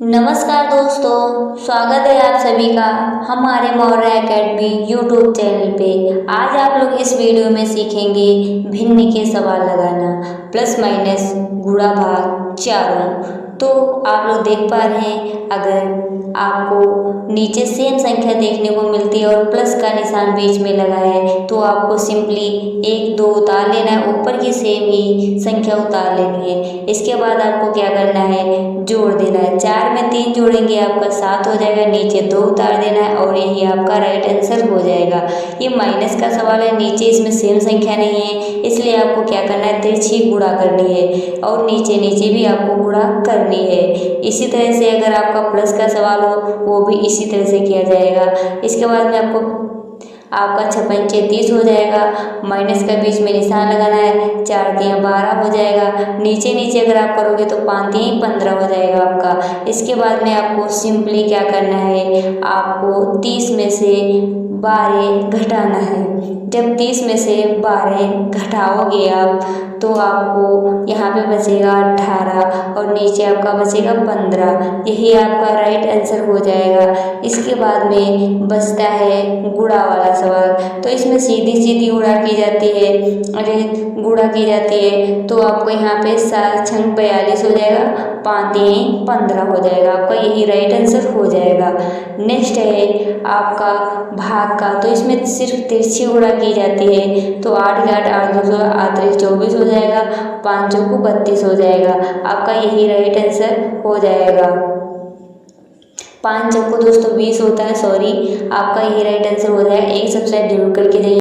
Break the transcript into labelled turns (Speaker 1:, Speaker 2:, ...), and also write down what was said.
Speaker 1: नमस्कार दोस्तों, स्वागत है आप सभी का हमारे मौर्य एकेडमी यूट्यूब चैनल पे। आज आप लोग इस वीडियो में सीखेंगे भिन्न के सवाल लगाना, प्लस माइनस गुणा भाग चारों। तो आप लोग देख पा रहे हैं, अगर आपको नीचे सेम संख्या देखने को मिलती है और प्लस का निशान बीच में लगा है तो आपको सिंपली 1 2 उतार लेना है, ऊपर की सेम ही संख्या उतार लेनी है। इसके बाद आपको क्या करना है, जोड़ देना है। 4 में 3 जोड़ेंगे आपका 7 हो जाएगा, नीचे 2 उतार देना है और यही आपका राइट आंसर हो जाएगा। ये माइनस का सवाल है, नीचे इसमें सेम संख्या नहीं है, इसलिए आपको क्या करना है, तिरछी गुणा करनी है और नीचे नीचे भी आपको गुणा करनी है। इसी तरह से अगर आपका प्लस का सवाल हो वो भी इसी तरह से किया जाएगा। इसके बाद में आपका 6 पंचे 30 हो जाएगा, माइनस का बीच में निशान लगाना है, 4 तियाँ 12 हो जाएगा, नीचे नीचे अगर आप करोगे तो 5 तियाँ 15 हो जाएगा आपका। इसके बाद में आपको सिंपली क्या करना है, आपको 30 में से 12 घटाना है। जब 30 में से 12 घटाओगे आप तो आपको यहाँ पे बचेगा 18 और नीचे आपका बचेगा 15। यही आपका राइट आंसर हो जाएगा। इसके बाद में बचता है गुणा वाला सवाल, तो इसमें सीधी सीधी गुणा की जाती है। अरे गुणा की जाती है तो आपको यहाँ पे 7 छंग 42 हो जाएगा, 5 तियाँ 15 हो जाएगा, आपका यही राइट आंसर हो जाएगा। नेक्स्ट है आपका भाग का, तो इसमें सिर्फ तिरछी गुणा की जाती है। तो 8 के 8 8 2 8 3 24 हो जाएगा, 5 चौको 32 हो जाएगा, आपका यही राइट आंसर हो जाएगा। 5 चौको दोस्तों 20 होता है, सॉरी, आपका यही राइट आंसर हो जाएगा। एक सब्सक्राइब जरूर करके जाइए।